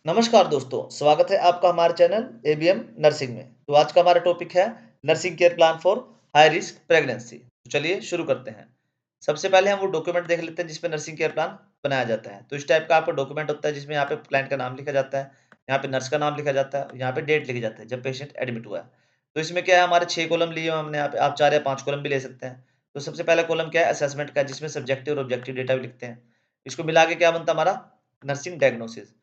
नमस्कार दोस्तों, स्वागत है आपका हमारे चैनल एबीएम नर्सिंग में। तो आज का हमारा टॉपिक है nursing care plan for high risk pregnancy. तो चलिए शुरू करते हैं। सबसे पहले हम वो डॉक्यूमेंट देख लेते हैं जिसपे नर्सिंग केयर प्लान बनाया जाता है। तो इस टाइप का आपका डॉक्यूमेंट होता है जिसमें यहाँ पे क्लाइंट का नाम लिखा जाता है, यहाँ पे नर्स का नाम लिखा जाता है, यहाँ पे डेट लिखी जाती है जब पेशेंट एडमिट हुआ है। तो इसमें क्या है, हमारे 6 कॉलम लिए हुए हमने यहाँ पे, आप 4 या 5 कॉलम भी ले सकते हैं। तो सबसे पहला कॉलम क्या है, असेसमेंट का, जिसमें सब्जेक्टिव और ऑब्जेक्टिव डेटा भी लिखते हैं। इसको मिला के क्या बनता है हमारा नर्सिंग डायग्नोसिस।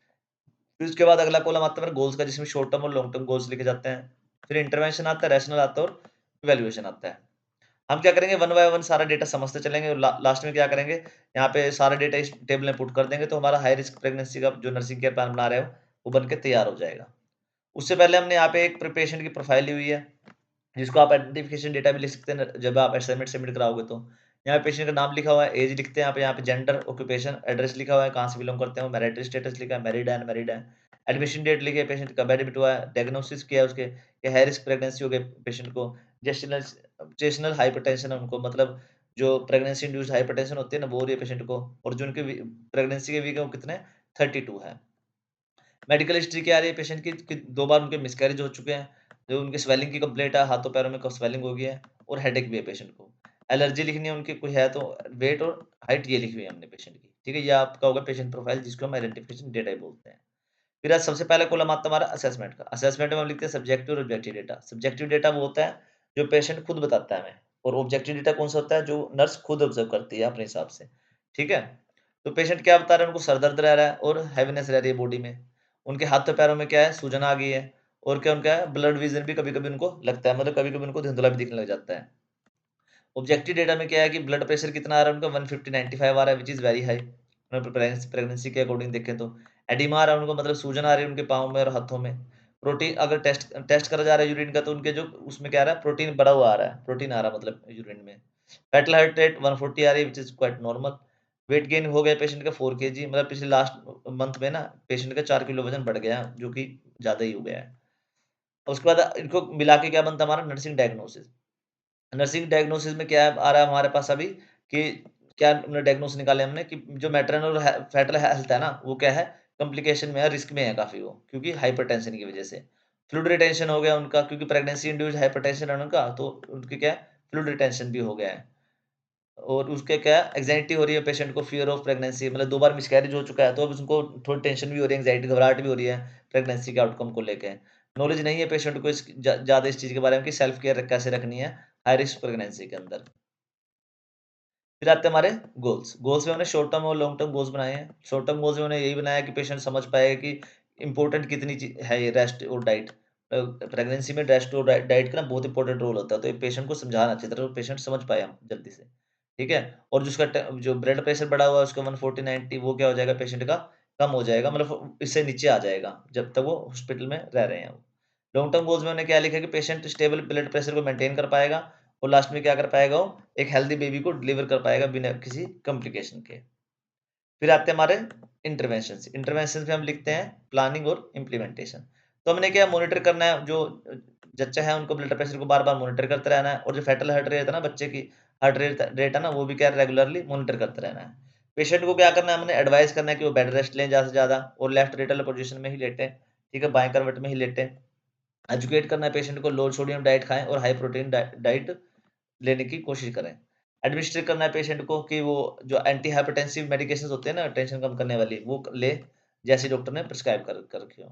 फिर उसके बाद अगला कॉलम आता है मेरा गोल्स का, जिसमें शॉर्ट टर्म और लॉन्ग टर्म गोल्स लिखे जाते हैं। फिर इंटरवेंशन आता है, रैशनल आता है और इवैल्यूएशन आता है। हम क्या करेंगे, वन बाय वन सारा डेटा समझते चलेंगे और लास्ट में क्या करेंगे, यहाँ पे सारा डेटा इस टेबल में पुट कर देंगे तो हमारा हाई रिस्क प्रेगनेंसी का जो नर्सिंग केयर प्लान बना रहे हो वो बन के तैयार हो जाएगा। उससे पहले हमने यहाँ पे एक पेशेंट की प्रोफाइल ली हुई है, जिसको आप आइडेंटिफिकेशन डेटा भी लिख सकते हैं जब आप असाइनमेंट सबमिट कराओगे तो। यहाँ पे पेशेंट का नाम लिखा हुआ है, एज लिखते हैं यहाँ पे जेंडर, ऑक्यूपेशन, एड्रेस लिखा हुआ है, कहाँ से बिलोंग करते हैं, मैरिटल स्टेटस लिखा है, मैरिड है अनमैरिड है। एडमिशन डेट लिखी है, पेशेंट कब एडमिट हुआ है, डायग्नोसिस किया है उसके, कि हाई रिस्क प्रेगनेंसी हो गई पेशेंट को, जेस्टिनल जेस्टिनल हाइपरटेंशन है उनको, मतलब जो प्रेगनेंसी इंड्यूस्ड हाइपरटेंशन होती है ना वो हो रही है पेशेंट को, और जो उनके प्रेगनेंसी के वीक है वो कितने 32 है। मेडिकल हिस्ट्री क्या आ रही है पेशेंट की कि 2 बार उनके मिसकैरेज हो चुके हैं, जो उनके स्वेलिंग की कंप्लेंट है, हाथों पैरों में स्वेलिंग हो गई है और हेडेक भी है पेशेंट को। एलर्जी लिखनी है उनकी कोई है तो, वेट और हाइट ये लिखी हुई है हमने पेशेंट की, ठीक है? ये आपका होगा पेशेंट प्रोफाइल, जिसको हम आइडेंटिफिकेशन डेटा ही बोलते हैं। फिर आज सबसे पहला कॉलम आता है हमारा असेसमेंट का। असेसमेंट में हम लिखते हैं सब्जेक्टिव और ऑब्जेक्टिव डेटा। सब्जेक्टिव डेटा वो होता है जो पेशेंट खुद बताता है हमें, और ऑब्जेक्टिव डेटा कौन सा होता है, जो नर्स खुद ऑब्जर्व करती है अपने हिसाब से, ठीक है? तो पेशेंट क्या बता रहा है, उनको सर दर्द रह रहा है और हैवीनेस रह रही है बॉडी में। उनके हाथों पैरों में क्या है, सूजन आ गई है, और क्या उनका है, ब्लड विजन भी कभी-कभी उनको लगता है, मतलब कभी-कभी उनको धुंधला भी दिखने लग जाता है। ऑब्जेक्टिव डेटा में क्या है कि ब्लड प्रेशर कितना आ रहा है उनका, 150/95 आ रहा है, which is very high. Pregnancy के अकॉर्डिंग देखें तो। एडिमा आ रहा है उनको, मतलब सूजन आ रही है उनके पाँव में और हाथों में। प्रोटीन अगर टेस्ट टेस्ट करा जा रहा है यूरिन का, तो उनके जो उसमें क्या आ रहा है, प्रोटीन बढ़ा हुआ आ रहा है, प्रोटीन आ रहा है मतलब यूरिन में। फेटल हार्ट रेट 140 आ रही है, which is quite normal. Weight gain हो गया पेशेंट का 4 केजी, मतलब पिछले लास्ट मंथ में ना पेशेंट का 4 किलो वज़न बढ़ गया है, जो कि ज़्यादा ही हो गया है। और उसके बाद इनको मिला के क्या बनता है हमारा नर्सिंग डायग्नोसिस। नर्सिंग डायग्नोसिस में क्या आ रहा है हमारे पास अभी, कि क्या डायग्नोसिस निकाले हमने कि जो मैटरनल और फेटल हेल्थ है ना, वो क्या है, कॉम्प्लिकेशन में है, रिस्क में है काफ़ी वो, क्योंकि हाइपरटेंशन की वज़ह से। फ्लूइड रिटेंशन हो गया उनका, क्योंकि प्रेगनेंसी इंड्यूस्ड हाइपरटेंशन है उनका, तो उनकी क्या है, फ्लूइड रिटेंशन भी हो गया है। और उसके क्या है, एंग्जायटी हो रही है पेशेंट को, फियर ऑफ प्रेगनेंसी, मतलब 2 बार मिसकैरेज हो चुका है, तो अब उसको थोड़ी टेंशन भी हो रही है, एंग्जायटी, घबराहट भी हो रही है प्रेगनेंसी के आउटकम को लेके। नॉलेज नहीं है पेशेंट को ज़्यादा इस चीज़ के बारे में कि सेल्फ केयर कैसे रखनी है हाई रिस्क प्रेगनेंसी के अंदर। फिर आते हैं हमारे गोल्स। गोल्स में हमने शॉर्ट टर्म और लॉन्ग टर्म गोल्स बनाए हैं। शॉर्ट टर्म गोल्स में हमने यही बनाया कि पेशेंट समझ पाए कि इम्पोर्टेंट कितनी है ये रेस्ट और डाइट। प्रेगनेंसी में रेस्ट और डाइट का ना बहुत इंपॉर्टेंट रोल होता है, तो ये पेशेंट को समझाना अच्छी तरह, तो पेशेंट समझ पाए हम जल्दी से, ठीक है? और जिसका जो ब्लड प्रेशर बढ़ा हुआ है उसका 140/90, वो क्या हो जाएगा पेशेंट का, कम हो जाएगा, मतलब इससे नीचे आ जाएगा जब तक वो हॉस्पिटल में रह रहे हैं। लॉन्ग टर्म गोल्स में हमने क्या लिखा है कि पेशेंट स्टेबल ब्लड प्रेशर को मेंटेन कर पाएगा, और लास्ट में क्या कर पाएगा वो, एक हेल्दी बेबी को डिलीवर कर पाएगा बिना किसी कॉम्प्लिकेशन के। फिर आते हैं हमारे इंटरवेंशंस। इंटरवेंशंस में हम लिखते हैं प्लानिंग और इम्प्लीमेंटेशन। तो हमने क्या मॉनिटर करना है, जो जच्चा है उनको ब्लड प्रेशर को बार-बार मॉनिटर करते रहना है, और जो फेटल हार्ट रेट है ना बच्चे की, हार्ट रेट रेट है ना, वो भी क्या रेगुलरली मॉनिटर करते रहना है। पेशेंट को क्या करना है, हमने एडवाइस करना है कि वो बेड रेस्ट लें ज़्यादा से ज़्यादा, और लेफ्ट रेटल पोजीशन में ही लेटें, ठीक है? बाएँ करवट में ही लेटें। एजुकेट करना है पेशेंट को, लो सोडियम डाइट खाएँ और हाई प्रोटीन डाइट लेने की कोशिश करें। एडमिनिस्टर करना है पेशेंट को कि वो जो एंटी हाइपरटेंसिव मेडिकेशंस होते हैं ना, टेंशन कम करने वाली, वो ले, जैसे डॉक्टर ने प्रिस्क्राइब कर रखी हो।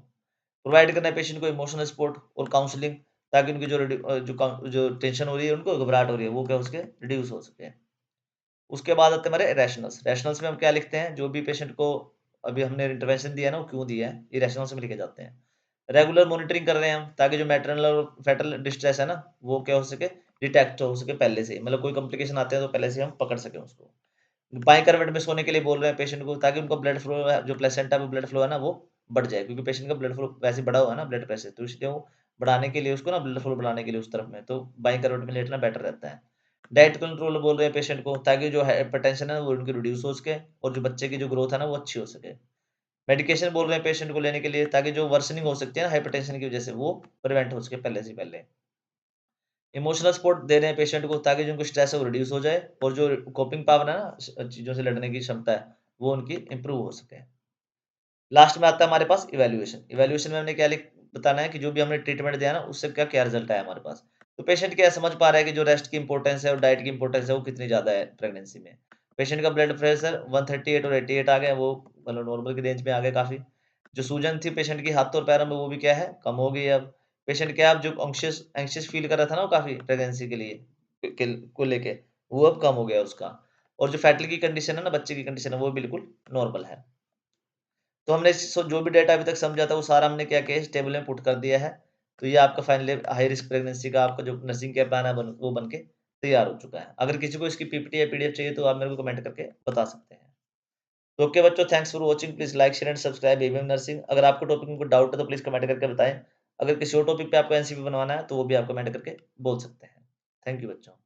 प्रोवाइड करना है पेशेंट को इमोशनल सपोर्ट और काउंसलिंग, ताकि उनकी जो टेंशन हो रही है, उनको घबराहट हो रही है, वो क्या उसके रिड्यूस हो सके। उसके बाद आते हैं हमारे रैशनल्स। रैशनल्स में हम क्या लिखते हैं, जो भी पेशेंट को अभी हमने इंटरवेंशन दिया है ना, वो क्यों दिया है, ये रैशनल्स में लिखे जाते हैं। रेगुलर मॉनिटरिंग कर रहे हैं हम, ताकि जो मैटरनल और फेटल डिस्ट्रेस है ना, वो क्या हो सके, डिटेक्ट हो सके पहले से ही, मतलब कोई कॉम्प्लिकेशन आते हैं तो पहले से हम पकड़ सकें उसको। बाएँ करवट में सोने के लिए बोल रहे हैं पेशेंट को, ताकि उनका ब्लड फ्लो है, जो प्लेसेंटा में ब्लड फ्लो है ना, वो बढ़ जाए, क्योंकि पेशेंट का ब्लड फ्लो वैसे ही बढ़ा हुआ है ना ब्लड प्रेशर, तो इसलिए वो बढ़ाने के लिए उसको ना, ब्लड फ्लो बढ़ाने के लिए उस तरफ में, तो बाएँ करवट में लेटना बेटर रहता है। डाइट कंट्रोल बोल रहे हैं पेशेंट को, ताकि जो हाइपरटेंशन है वो उनकी रिड्यूस हो सके, और जो बच्चे की जो ग्रोथ है ना वो अच्छी हो सके। मेडिकेशन बोल रहे हैं पेशेंट को लेने के लिए, ताकि जो वर्सनिंग हो सकती है ना हाइपरटेंशन की वजह से, वो प्रिवेंट हो सके पहले से पहले। इमोशनल सपोर्ट दे रहे हैं पेशेंट को, ताकि जो उनको स्ट्रेस है वो रिड्यूस हो जाए, और जो कोपिंग पावर है ना चीज़ों से लड़ने की क्षमता है, वो उनकी इम्प्रूव हो सके। लास्ट में आता है हमारे पास इवैल्यूएशन। इवैल्यूएशन में हमने क्या बताना है कि जो भी हमने ट्रीटमेंट दिया ना उससे क्या क्या रिजल्ट आया हमारे पास। तो पेशेंट क्या समझ पा रहा है कि जो रेस्ट की इंपॉर्टेंस है और डाइट की इंपॉर्टेंस है वो कितनी ज़्यादा है प्रेगनेंसी में। पेशेंट का ब्लड प्रेशर 138 और 88 आ गया, वो मतलब नॉर्मल की रेंज में आ गया काफ़ी। जो सूजन थी पेशेंट की हाथों और पैरों में वो भी क्या है कम हो गई है अब। पेशेंट क्या अब जो एंग्शियस एंग्शियस फील कर रहा था ना वो काफ़ी प्रेगनेंसी के लिए को लेके, वो अब कम हो गया उसका। और जो फैटली की कंडीशन है ना, बच्चे की कंडीशन है, वो बिल्कुल नॉर्मल है। तो हमने जो भी डेटा अभी तक समझा था वो सारा हमने क्या किया इस टेबल में पुट कर दिया है। तो ये आपका फाइनली हाई रिस्क प्रेगनेंसी का आपका जो नर्सिंग केयर प्लान है वो बन के तैयार हो चुका है। अगर किसी को इसकी पीपीटी या पीडीएफ चाहिए तो आप मेरे को कमेंट करके बता सकते हैं। तो ओके बच्चों, thanks for watching. Please like share and subscribe ABM nursing. अगर आपको टॉपिक में कोई डाउट है तो प्लीज कमेंट करके बताएं। अगर किसी और टॉपिक पे आपको एनसीपी बनवाना है तो वो भी आप कमेंट करके बोल सकते हैं। थैंक यू बच्चों।